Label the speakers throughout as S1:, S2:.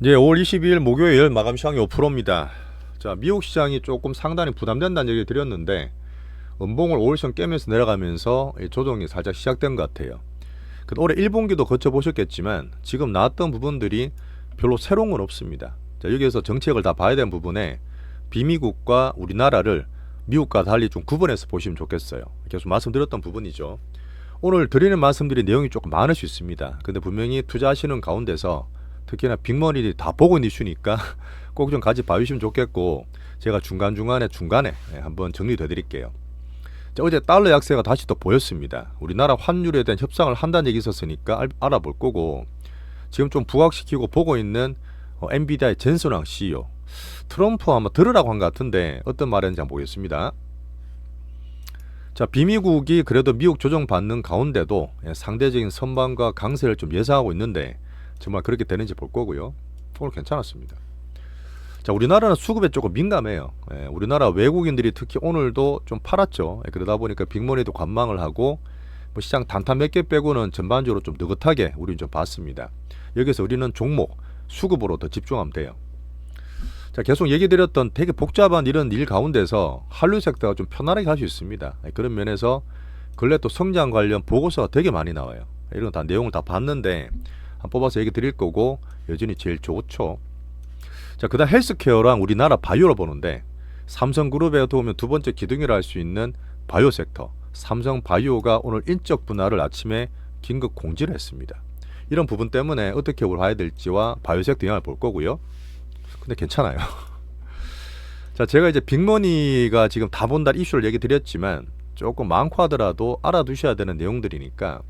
S1: 이제 5월 22일 목요일 마감 시황이 5%입니다. 자, 미국 시장이 조금 상당히 부담된다는 얘기 드렸는데 은봉을 5일선 깨면서 내려가면서 조정이 살짝 시작된 것 같아요. 올해 1분기도 거쳐보셨겠지만 지금 나왔던 부분들이 별로 새로운 건 없습니다. 자, 여기에서 정책을 다 봐야 되는 부분에 비미국과 우리나라를 미국과 달리 좀 구분해서 보시면 좋겠어요. 계속 말씀드렸던 부분이죠. 오늘 드리는 말씀들이 내용이 조금 많을 수 있습니다. 근데 분명히 투자하시는 가운데서 특히나 빅머니들이 다 보고 있는 이슈니까 꼭 좀 같이 봐주시면 좋겠고, 제가 중간에 한번 정리해 드릴게요. 자, 어제 달러 약세가 다시 또 보였습니다. 우리나라 환율에 대한 협상을 한다는 얘기 있었으니까 알아볼 거고, 지금 좀 부각시키고 보고 있는 엔비디아의 젠슨 왕 CEO, 트럼프 아마 들으라고 한 것 같은데 어떤 말인지 한번 보겠습니다. 자, 비미국이 그래도 미국 조정받는 가운데도 상대적인 선방과 강세를 좀 예상하고 있는데 정말 그렇게 되는지 볼 거고요. 오늘 괜찮았습니다. 자, 우리나라는 수급에 조금 민감해요. 우리나라 외국인들이 특히 오늘도 좀 팔았죠. 그러다 보니까 빅머니도 관망을 하고 뭐 시장 단타 몇 개 빼고는 전반적으로 좀 느긋하게 우리는 좀 봤습니다. 여기서 우리는 종목 수급으로 더 집중하면 돼요. 자, 계속 얘기 드렸던 되게 복잡한 이런 일 가운데서 한류 섹터가 좀 편안하게 할 수 있습니다. 그런 면에서 근래 또 성장 관련 보고서가 되게 많이 나와요. 이런 다 내용을 다 봤는데 한 뽑아서 얘기 드릴 거고 여전히 제일 좋죠. 자, 그다음 헬스케어랑 우리나라 바이오를 보는데 삼성그룹에 보면 두 번째 기둥이라 할 수 있는 바이오 섹터 삼성바이오가 오늘 인적 분할을 아침에 긴급 공지를 했습니다. 이런 부분 때문에 어떻게 봐야 될지와 바이오 섹터 영향을 볼 거고요. 근데 괜찮아요. 자, 제가 이제 빅머니가 지금 다 본다 이슈를 얘기 드렸지만 조금 많고 하더라도 알아두셔야 되는 내용들이니까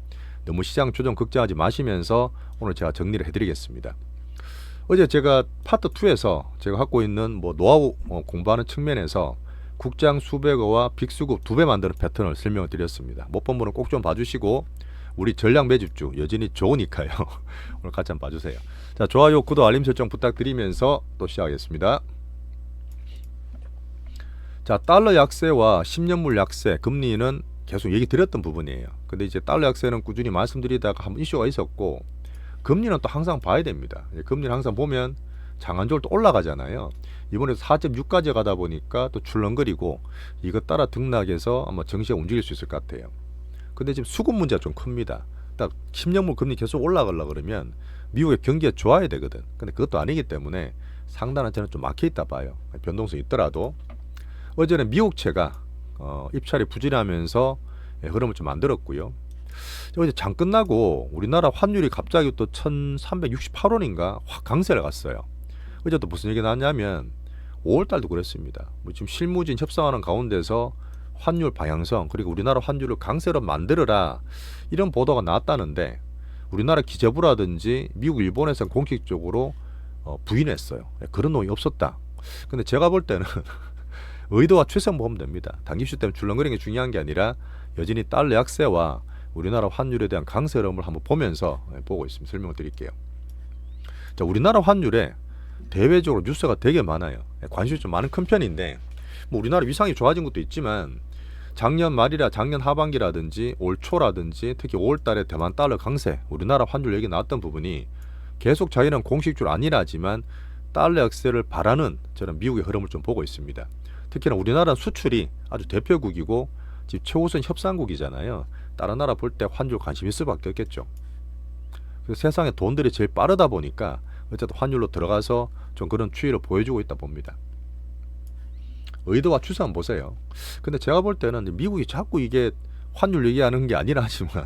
S1: 너무 시장 조정 걱정하지 마시면서 오늘 제가 정리를 해드리겠습니다. 어제 제가 파트 2에서 제가 갖고 있는 뭐 노하우 공부하는 측면에서 국장 수백어와 빅수급 2배 만드는 패턴을 설명을 드렸습니다. 못 본 분은 꼭 좀 봐주시고 우리 전략 매집주 여전히 좋으니까요. 오늘 같이 한번 봐주세요. 자, 좋아요, 구독, 알림 설정 부탁드리면서 또 시작하겠습니다. 자, 달러 약세와 10년물 약세, 금리는 계속 얘기 드렸던 부분이에요. 근데 이제 달러 약세는 꾸준히 말씀드리다가 한번 이슈가 있었고, 금리는 또 항상 봐야 됩니다. 금리는 항상 보면 장안적으로 또 올라가잖아요. 이번에 4.6까지 가다 보니까 또 출렁거리고 이것 따라 등락해서 아마 정시가 움직일 수 있을 것 같아요. 근데 지금 수급 문제가 좀 큽니다. 딱 10년물 금리 계속 올라가려 그러면 미국의 경기가 좋아야 되거든. 근데 그것도 아니기 때문에 상당한 저는 좀 막혀 있다 봐요. 변동성이 있더라도. 어제는 미국채가 입찰이 부진하면서 흐름을 좀 만들었고요. 어제 장 끝나고 우리나라 환율이 갑자기 또 1368원인가 확 강세를 갔어요. 어제 또 무슨 얘기 나왔냐면 5월달도 그랬습니다. 뭐 지금 실무진 협상하는 가운데서 환율 방향성 그리고 우리나라 환율을 강세로 만들어라 이런 보도가 나왔다는데 우리나라 기재부라든지 미국 일본에서는 공식적으로 부인했어요. 그런 내용이 없었다. 근데 제가 볼 때는 의도와 추세만 보면 됩니다. 단기 이슈 때문에 줄렁거리는 게 중요한 게 아니라 여전히 달러 약세와 우리나라 환율에 대한 강세 흐름을 한번 보면서 보고 있습니다. 설명을 드릴게요. 자, 우리나라 환율에 대외적으로 뉴스가 되게 많아요. 관심이 좀 많은 큰 편인데 뭐 우리나라 위상이 좋아진 것도 있지만 작년 말이라 작년 하반기라든지 올 초라든지 특히 5월달에 대만 달러 강세 우리나라 환율 얘기 나왔던 부분이 계속 저희는 공식적으로 아니라지만 달러 약세를 바라는 저는 미국의 흐름을 좀 보고 있습니다. 특히나 우리나라는 수출이 아주 대표국이고 지금 최우선 협상국이잖아요. 다른 나라 볼 때 환율 관심 있을 수밖에 없겠죠. 그래서 세상에 돈들이 제일 빠르다 보니까 어쨌든 환율로 들어가서 좀 그런 추이를 보여주고 있다 봅니다. 의도와 추세 한번 보세요. 근데 제가 볼 때는 미국이 자꾸 이게 환율 얘기하는 게 아니라 하지만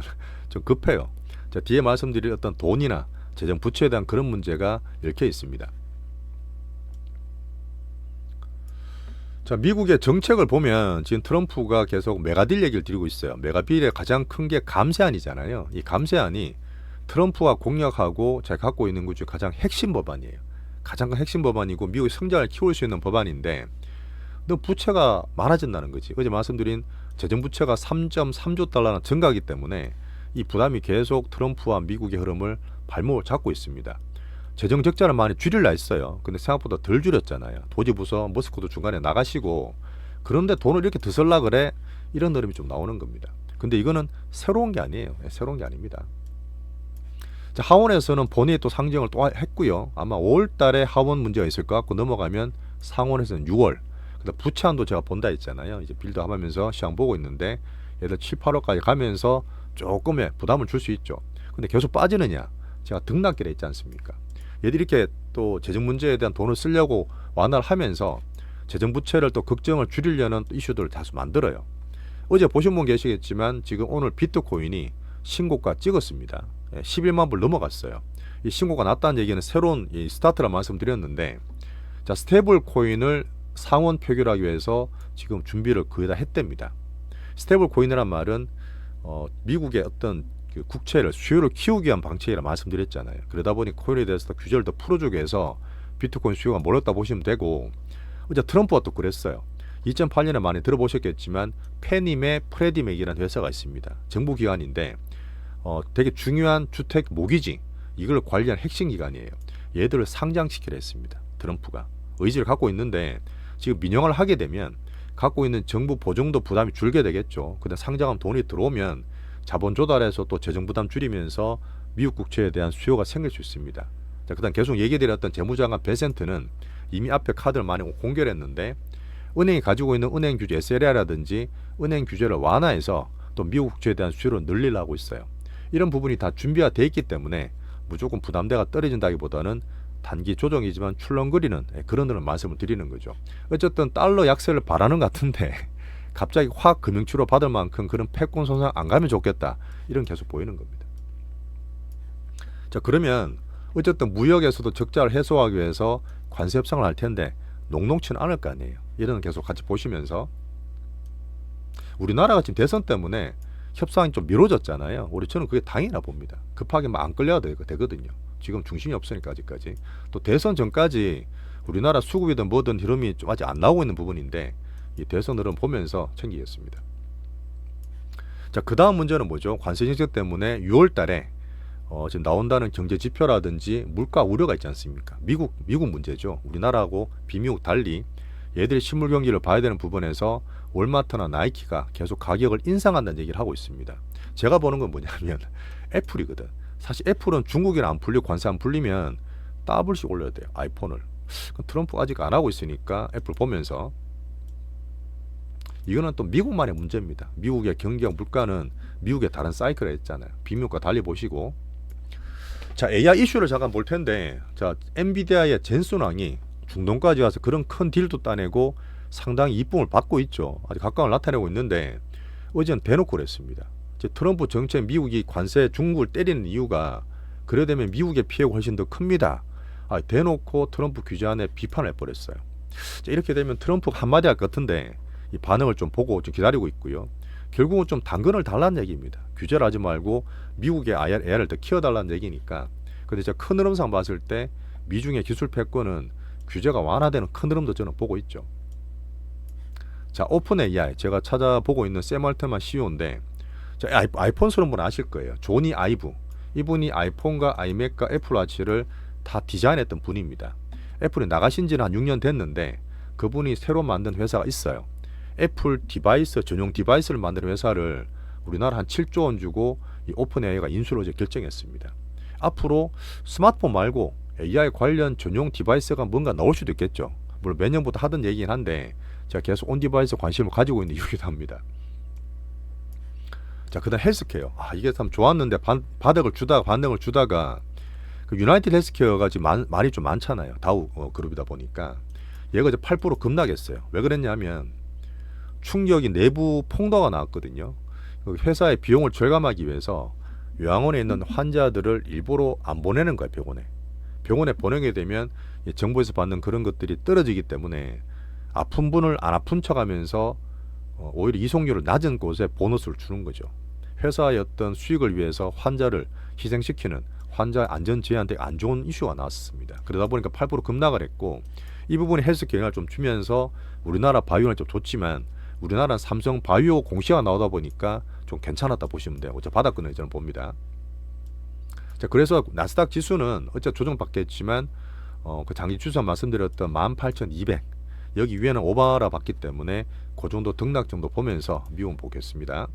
S1: 좀 급해요. 자, 뒤에 말씀드릴 어떤 돈이나 재정 부채에 대한 그런 문제가 얽혀 있습니다. 자, 미국의 정책을 보면 지금 트럼프가 계속 메가딜 얘기를 드리고 있어요. 메가딜의 가장 큰 게 감세안이잖아요. 이 감세안이 트럼프가 공약하고 제가 갖고 있는 것 중 가장 핵심 법안이에요. 가장 큰 핵심 법안이고 미국의 성장을 키울 수 있는 법안인데 너 부채가 많아진다는 거지. 어제 말씀드린 재정부채가 3.3조 달러나 증가하기 때문에 이 부담이 계속 트럼프와 미국의 흐름을 발목을 잡고 있습니다. 재정 적자를 많이 줄일라 했어요. 근데 생각보다 덜 줄였잖아요. 도지부서 머스크도 중간에 나가시고 그런데 돈을 이렇게 더 쓸라 그래 이런 흐름이 좀 나오는 겁니다. 근데 이거는 새로운 게 아니에요. 새로운 게 아닙니다. 자, 하원에서는 본회의 또 상정을 또 했고요. 아마 5월 달에 하원 문제가 있을 것 같고 넘어가면 상원에서는 6월. 그다음 부채안도 제가 본다 했잖아요. 이제 빌드업하면서 시장 보고 있는데 얘들 7, 8월까지 가면서 조금의 부담을 줄 수 있죠. 근데 계속 빠지느냐? 제가 등락길에 있지 않습니까? 얘들이 이렇게 또 재정 문제에 대한 돈을 쓰려고 완화를 하면서 재정 부채를 또 걱정을 줄이려는 이슈들을 다수 만들어요. 어제 보신 분 계시겠지만 지금 오늘 비트코인이 신고가 찍었습니다. 11만 불 넘어갔어요. 이 신고가 났다는 얘기는 새로운 이 스타트라 말씀드렸는데, 자, 스테이블 코인을 상원 표결하기 위해서 지금 준비를 거의 다 했답니다. 스테이블 코인이란 말은 미국의 어떤 그 국채를 수요를 키우기 위한 방책이라 말씀드렸잖아요. 그러다 보니 코인에 대해서 규제를 더 풀어주기 위해서 비트코인 수요가 몰렸다 보시면 되고, 어제 트럼프가 또 그랬어요. 2008년에 많이 들어보셨겠지만 페니메 프레디맥이라는 회사가 있습니다. 정부기관인데 되게 중요한 주택 모기지 이걸 관리한 핵심 기관이에요. 얘들을 상장시키려 했습니다. 트럼프가 의지를 갖고 있는데 지금 민영화를 하게 되면 갖고 있는 정부 보증도 부담이 줄게 되겠죠. 근데 상장하면 돈이 들어오면 자본 조달해서 또 재정 부담 줄이면서 미국 국채에 대한 수요가 생길 수 있습니다. 자, 그다음 계속 얘기드렸던 재무장관 베센트는 이미 앞에 카드를 많이 공개를 했는데 은행이 가지고 있는 은행 규제 SLR이라든지 은행 규제를 완화해서 또 미국 국채에 대한 수요를 늘리려고 있어요. 이런 부분이 다 준비가 돼 있기 때문에 무조건 부담대가 떨어진다기보다는 단기 조정이지만 출렁거리는 그런 말씀을 드리는 거죠. 어쨌든 달러 약세를 바라는 것 같은데 갑자기 확 금융치료 받을 만큼 그런 패권 손상 안 가면 좋겠다, 이런 계속 보이는 겁니다. 자, 그러면 어쨌든 무역에서도 적자를 해소하기 위해서 관세 협상을 할 텐데 녹록치는 않을 거 아니에요. 이런 계속 같이 보시면서 우리나라가 지금 대선 때문에 협상이 좀 미뤄졌잖아요. 우리 저는 그게 다행이라 봅니다. 급하게 막 안 끌려야 되거든요. 지금 중심이 없으니까 아직까지. 또 대선 전까지 우리나라 수급이든 뭐든 흐름이 좀 아직 안 나오고 있는 부분인데 이 대선 흐름 보면서 챙기겠습니다. 자, 그 다음 문제는 뭐죠? 관세 정책 때문에 6월 달에 지금 나온다는 경제 지표라든지 물가 우려가 있지 않습니까? 미국 문제죠. 우리나라하고 비미국 달리 얘들이 실물 경기를 봐야 되는 부분에서 월마트나 나이키가 계속 가격을 인상한다는 얘기를 하고 있습니다. 제가 보는 건 뭐냐면 애플이거든. 사실 애플은 중국이랑 안 풀리고 관세 안 풀리면 더블씩 올려야 돼요. 아이폰을. 트럼프 아직 안 하고 있으니까 애플 보면서 이거는 또 미국만의 문제입니다. 미국의 경기와 물가는 미국의 다른 사이클에 있잖아요. 비미국과 달리 보시고. 자, AI 이슈를 잠깐 볼 텐데, 자, 엔비디아의 젠슨 왕이 중동까지 와서 그런 큰 딜도 따내고 상당히 이쁨을 받고 있죠. 아주 각광을 나타내고 있는데 어제는 대놓고 그랬습니다. 트럼프 정책 미국이 관세 중국을 때리는 이유가 그래 되면 미국의 피해가 훨씬 더 큽니다. 대놓고 트럼프 규제안에 비판을 해버렸어요. 자, 이렇게 되면 트럼프가 한마디 할 것 같은데 이 반응을 좀 보고 좀 기다리고 있고요. 결국은 좀 당근을 달라는 얘기입니다. 규제를 하지 말고 미국의 AI를 더 키워달라는 얘기니까. 근데 제가 큰 흐름상 봤을 때 미중의 기술 패권은 규제가 완화되는 큰 흐름도 저는 보고 있죠. 자, 오픈 AI 제가 찾아보고 있는 샘 얼트만 CEO인데 아이폰 쓰는 분 아실 거예요. 조니 아이브. 이분이 아이폰과 아이맥과 애플워치를 다 디자인했던 분입니다. 애플이 나가신 지는 한 6년 됐는데 그분이 새로 만든 회사가 있어요. 애플 디바이스 전용 디바이스를 만드는 회사를 우리나라 한 7조 원 주고 이 오픈 AI가 인수를 어제 결정했습니다. 앞으로 스마트폰 말고 AI 관련 전용 디바이스가 뭔가 나올 수도 있겠죠. 물론 몇 년부터 하던 얘기긴 한데 제가 계속 온 디바이스 관심을 가지고 있는 이유기도 합니다. 자, 그다음 헬스케어. 이게 참 좋았는데 반등을 주다가 그 유나이티드 헬스케어가 지금 말이 좀 많잖아요. 다우 그룹이다 보니까 얘가 이제 8% 급락했어요. 왜 그랬냐면 충격이 내부 폭로가 나왔거든요. 회사의 비용을 절감하기 위해서 요양원에 있는 환자들을 일부러 안 보내는 거예요. 병원에 보내게 되면 정부에서 받는 그런 것들이 떨어지기 때문에 아픈 분을 안 아픈 척하면서 오히려 이송료를 낮은 곳에 보너스를 주는 거죠. 회사의 어떤 수익을 위해서 환자를 희생시키는 환자 안전 제한테 안 좋은 이슈가 나왔습니다. 그러다 보니까 8% 급락을 했고 이 부분이 헬스케어 영향을 좀 주면서 우리나라 바이오는 좀 좋지만 우리나라는 삼성 바이오 공시가 나오다 보니까 좀 괜찮았다 보시면 돼요. 어째 바닥권을 저는 봅니다. 자, 그래서 나스닥 지수는 어째 조정받겠지만 그 장기 추세 말씀드렸던 18,200 여기 위에는 오바라 봤기 때문에 그 정도 등락 정도 보면서 미움 보겠습니다.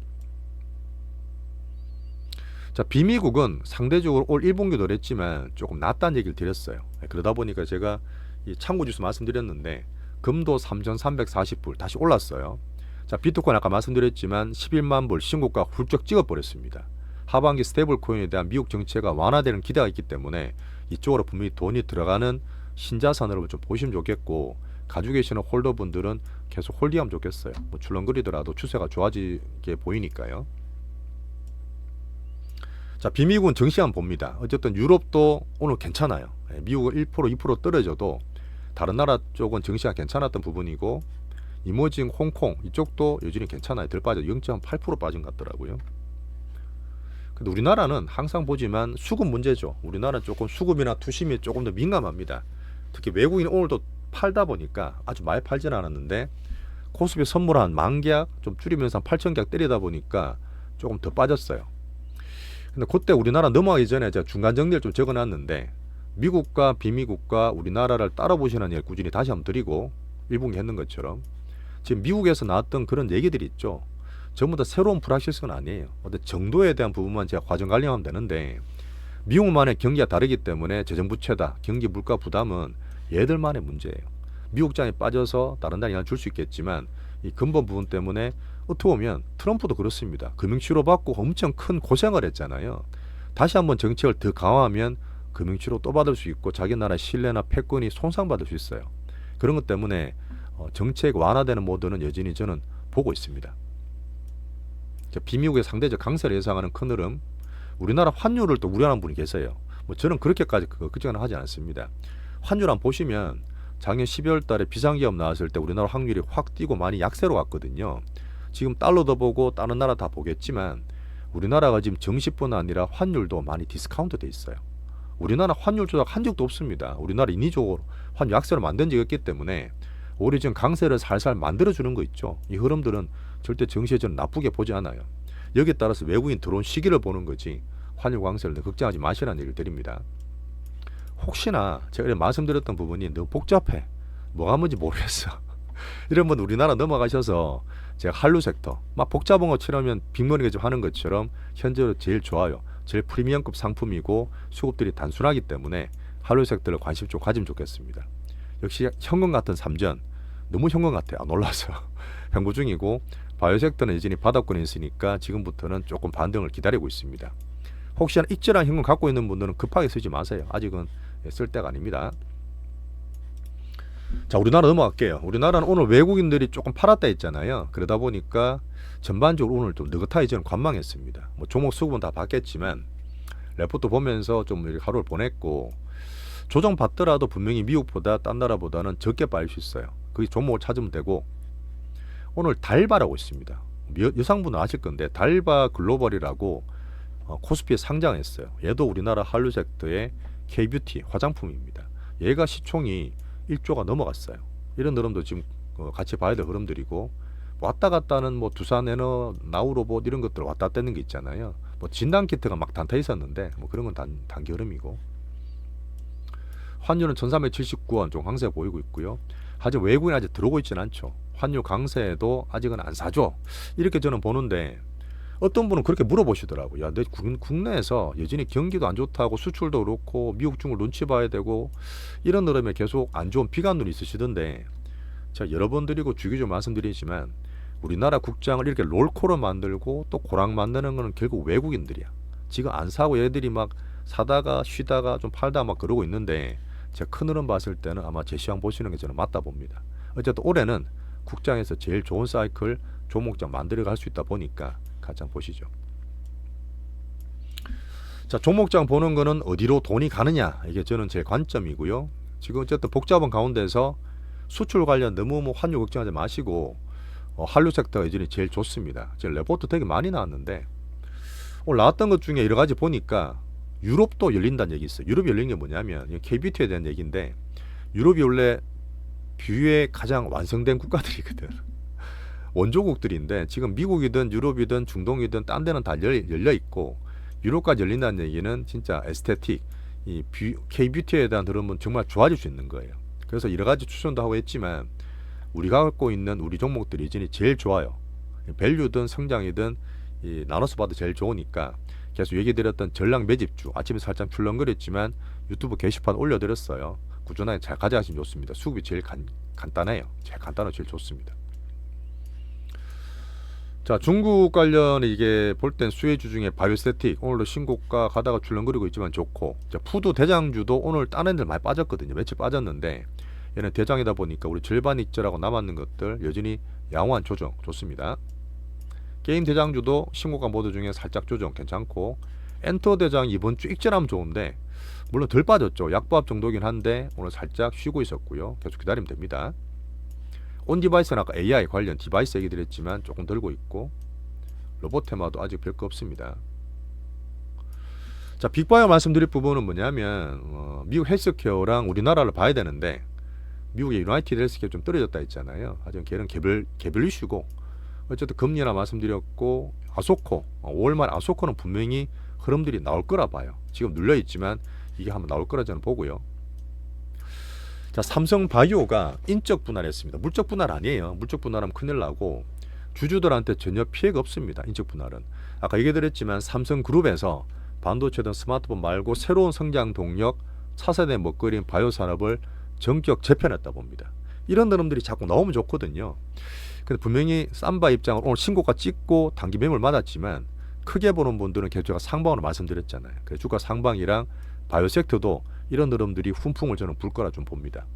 S1: 자, 비미국은 상대적으로 올 1분기도 그랬지만 조금 낮다는 얘기를 드렸어요. 그러다 보니까 제가 이 참고지수 말씀드렸는데 금도 3,340불 다시 올랐어요. 자, 비트코인 아까 말씀드렸지만 11만 불 신고가 훌쩍 찍어버렸습니다. 하반기 스테이블 코인에 대한 미국 정체가 완화되는 기대가 있기 때문에 이쪽으로 분명히 돈이 들어가는 신자산으로 좀 보시면 좋겠고, 가지고 계시는 홀더분들은 계속 홀딩하면 좋겠어요. 뭐 출렁거리더라도 추세가 좋아지게 보이니까요. 자, 비미국은 정시간 봅니다. 어쨌든 유럽도 오늘 괜찮아요. 미국은 1% 2% 떨어져도 다른 나라 쪽은 정시간 괜찮았던 부분이고, 이머징 홍콩 이쪽도 여전히 괜찮아요. 덜 빠져 0.8% 빠진 것 같더라고요. 근데 우리나라는 항상 보지만 수급 문제죠. 우리나라는 조금 수급이나 투심이 조금 더 민감합니다. 특히 외국인 오늘도 팔다 보니까 아주 많이 팔지는 않았는데 코스피 선물한 10,000계약 좀 줄이면서 8,000계약 때리다 보니까 조금 더 빠졌어요. 근데 그때 우리나라 넘어가기 전에 제가 중간 정리를 좀 적어놨는데, 미국과 비미국과 우리나라를 따라 보시는 일 꾸준히 다시 한번 드리고, 1분기 했는 것처럼 지금 미국에서 나왔던 그런 얘기들이 있죠. 전부 다 새로운 불확실성은 아니에요. 어떤 정도에 대한 부분만 제가 과정 관리하면 되는데, 미국만의 경기가 다르기 때문에 재정부채다, 경기 물가 부담은 얘들만의 문제예요. 미국장에 빠져서 다른 나라에 영향을 줄 수 있겠지만 이 근본 부분 때문에 어떻게 보면 트럼프도 그렇습니다. 금융치료 받고 엄청 큰 고생을 했잖아요. 다시 한번 정책을 더 강화하면 금융치료 또 받을 수 있고 자기 나라 신뢰나 패권이 손상받을 수 있어요. 그런 것 때문에 정책 완화되는 모드는 여전히 저는 보고 있습니다. 비미국의 상대적 강세를 예상하는 큰 흐름, 우리나라 환율을 또 우려하는 분이 계세요. 뭐 저는 그렇게까지 걱정은 하지 않습니다. 환율 한번 보시면 작년 12월 달에 비상기업 나왔을 때 우리나라 환율이 확 뛰고 많이 약세로 갔거든요. 지금 달러도 보고 다른 나라 다 보겠지만 우리나라가 지금 정시뿐 아니라 환율도 많이 디스카운트 돼 있어요. 우리나라 환율 조작 한 적도 없습니다. 우리나라 인위적으로 환율 약세를 만든 적이 없기 때문에 오히려 지금 강세를 살살 만들어주는 거 있죠. 이 흐름들은 절대 정시에 저는 나쁘게 보지 않아요. 여기에 따라서 외국인 들어온 시기를 보는 거지 환율 강세를 걱정하지 마시라는 얘기를 드립니다. 혹시나 제가 말씀드렸던 부분이 너무 복잡해, 뭐가 뭔지 모르겠어 이런 분 우리나라 넘어가셔서 제가 한류 섹터 막 복잡한 거 치려면 빅머니가 좀 하는 것처럼 현재로 제일 좋아요. 제일 프리미엄급 상품이고 수급들이 단순하기 때문에 한류 섹터를 관심 좀 가지면 좋겠습니다. 역시 현금 같은 삼전 너무 현금 같아요. 놀라서 현구 중이고, 바이오 섹터는 여전히 바닥권에 있으니까 지금부터는 조금 반등을 기다리고 있습니다. 혹시나 익절한 현금 갖고 있는 분들은 급하게 쓰지 마세요. 아직은 쓸 때가 아닙니다. 자, 우리나라 넘어갈게요. 우리나라는 오늘 외국인들이 조금 팔았다 했잖아요. 그러다 보니까 전반적으로 오늘 좀 느긋하게 저는 관망했습니다. 뭐 종목 수급은 다 받겠지만 레포트 보면서 좀 하루를 보냈고, 조정 받더라도 분명히 미국보다 딴 나라보다는 적게 빠질 수 있어요. 그 종목을 찾으면 되고, 오늘 달바라고 있습니다. 여성분은 아실 건데 달바 글로벌이라고 코스피에 상장했어요. 얘도 우리나라 한류 섹터의 K뷰티 화장품입니다. 얘가 시총이 1조가 넘어갔어요. 이런 흐름도 지금 같이 봐야 될 흐름들이고, 왔다 갔다는 뭐 두산에너, 나우로봇 이런 것들 왔다 갔다 하는 게 있잖아요. 뭐 진단키트가 막 단타 있었는데 뭐 그런 건 단기 흐름이고, 환율은 1379원 좀 강세 보이고 있고요. 하지만 외국인 아직 들어오고 있지는 않죠. 환율 강세에도 아직은 안 사죠. 이렇게 저는 보는데, 어떤 분은 그렇게 물어보시더라고요. 야, 내 국내에서 여전히 경기도 안 좋다고 수출도 그렇고 미국 중을 눈치 봐야 되고 이런 흐름에 계속 안 좋은 비관론이 있으시던데, 제가 여러 번 드리고 주기적으로 말씀드리지만 우리나라 국장을 이렇게 롤코로 만들고 또 고랑 만드는 거는 결국 외국인들이야. 지금 안 사고 얘들이 막 사다가 쉬다가 좀 팔다 막 그러고 있는데, 제가 큰 흐름 봤을 때는 아마 제 시황 보시는 게 저는 맞다 봅니다. 어쨌든 올해는 국장에서 제일 좋은 사이클 종목장 만들어 갈 수 있다 보니까 같이 한번 보시죠. 자, 종목장 보는 거는 어디로 돈이 가느냐, 이게 저는 제 관점이고요. 지금 어쨌든 복잡한 가운데서 수출 관련 너무 뭐 환율 걱정하지 마시고 한류 섹터가 여전히 제일 좋습니다. 제가 레포트 되게 많이 나왔는데 오늘 나왔던 것 중에 여러 가지 보니까 유럽도 열린다는 얘기 있어요. 유럽이 열린 게 뭐냐면 KBT에 대한 얘기인데, 유럽이 원래 뷰의 가장 완성된 국가들이거든. 원조국들인데 지금 미국이든 유럽이든 중동이든 딴 데는 다 열려 있고, 유럽까지 열린다는 얘기는 진짜 에스테틱, 이 K뷰티에 대한 흐름은 정말 좋아질 수 있는 거예요. 그래서 여러 가지 추천도 하고 했지만 우리가 갖고 있는 우리 종목들이 이제 제일 좋아요. 밸류든 성장이든 나눠서 봐도 제일 좋으니까 계속 얘기 드렸던 전략 매집주 아침에 살짝 출렁거렸지만 유튜브 게시판 올려드렸어요. 꾸준하게 잘 가져가시면 좋습니다. 수급이 제일 간단해요. 제일 간단하고 제일 좋습니다. 자, 중국 관련 이게 볼 땐 수혜주 중에 바이오스태틱 오늘도 신고가 가다가 출렁거리고 있지만 좋고, 자, 푸드 대장주도 오늘 다른 애들 많이 빠졌거든요. 며칠 빠졌는데 얘는 대장이다 보니까 우리 절반 익절하고 남았는 것들 여전히 양호한 조정 좋습니다. 게임 대장주도 신고가 모드 중에 살짝 조정 괜찮고, 엔터 대장 이번 주 익절하면 좋은데 물론 덜 빠졌죠. 약보합 정도긴 한데 오늘 살짝 쉬고 있었고요. 계속 기다리면 됩니다. 온 디바이스는 아까 AI 관련 디바이스 얘기 드렸지만 조금 들고 있고, 로봇 테마도 아직 별거 없습니다. 자, 빅바이오 말씀드릴 부분은 뭐냐면 미국 헬스케어랑 우리나라를 봐야 되는데 미국의 유나이티드 헬스케어 좀 떨어졌다 했잖아요. 하지만 걔는 개별 이슈고, 어쨌든 금리나 말씀드렸고, 아소코 5월 말 아소코는 분명히 흐름들이 나올 거라 봐요. 지금 눌려있지만 이게 한번 나올 거라 저는 보고요. 자, 삼성바이오가 인적 분할했습니다. 물적 분할 아니에요. 물적 분할하면 큰일 나고 주주들한테 전혀 피해가 없습니다. 인적 분할은 아까 얘기 드렸지만 삼성그룹에서 반도체든 스마트폰 말고 새로운 성장 동력 차세대 먹거리인 바이오 산업을 전격 재편했다 봅니다. 이런 흐름들이 자꾸 나오면 좋거든요. 근데 분명히 삼바 입장을 오늘 신고가 찍고 단기 매물 맞았지만 크게 보는 분들은 계속 제가 상방으로 말씀드렸잖아요. 그래서 주가 상방이랑 바이오 섹터도 이런 흐름들이 훈풍을 저는 불 거라 좀 봅니다.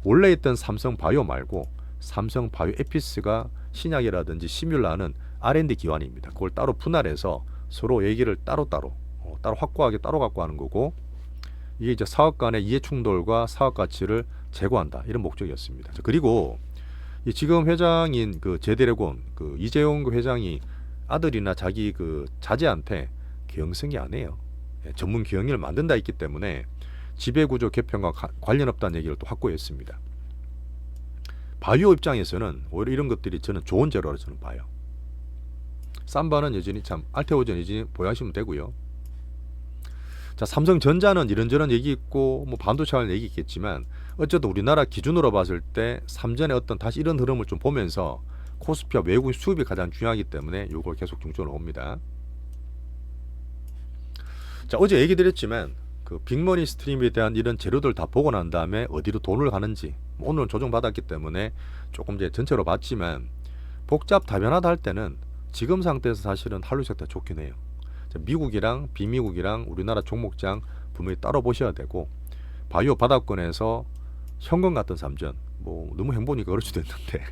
S1: 원래 있던 삼성바이오 말고 삼성바이오 에피스가 신약이라든지 시뮬라는 R&D 기관입니다. 그걸 따로 분할해서 서로 얘기를 따로 확고하게 따로 갖고 하는 거고, 이게 이제 사업 간의 이해 충돌과 사업 가치를 제고한다 이런 목적이었습니다. 그리고 지금 회장인 그 제드래곤 그 이재용 회장이 아들이나 자기 그 자제한테 경영승계 안 해요. 전문 경영을 만든다 했기 때문에 지배구조 개편과 관련 없다는 얘기를 또 확고했습니다. 바이오 입장에서는 오히려 이런 것들이 저는 좋은 재료로 저는 봐요. 삼바는 여전히 참 알테오전 여전히 보유하시면 되고요. 자, 삼성전자는 이런저런 얘기 있고 뭐 반도체 관련 얘기 있겠지만 어쨌든 우리나라 기준으로 봤을 때 삼전의 어떤 다시 이런 흐름을 좀 보면서 코스피와 외국인 수급이 가장 중요하기 때문에 이걸 계속 중점으로 봅니다. 자, 어제 얘기 드렸지만 그 빅머니 스트림에 대한 이런 재료들 다 보고 난 다음에 어디로 돈을 가는지 오늘은 조정받았기 때문에 조금 이제 전체로 봤지만 복잡 다변화다 할 때는 지금 상태에서 사실은 한류 섹터 좋긴 해요. 자, 미국이랑 비미국이랑 우리나라 종목장 분명히 따로 보셔야 되고, 바이오 바닥권에서 현금 같은 삼전 뭐 너무 행보니까 그럴 수도 있는데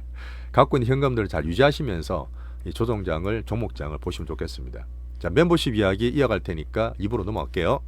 S1: 갖고 있는 현금들을 잘 유지하시면서 이 조정장을 종목장을 보시면 좋겠습니다. 자, 멤버십 이야기 이어갈 테니까 입으로 넘어갈게요.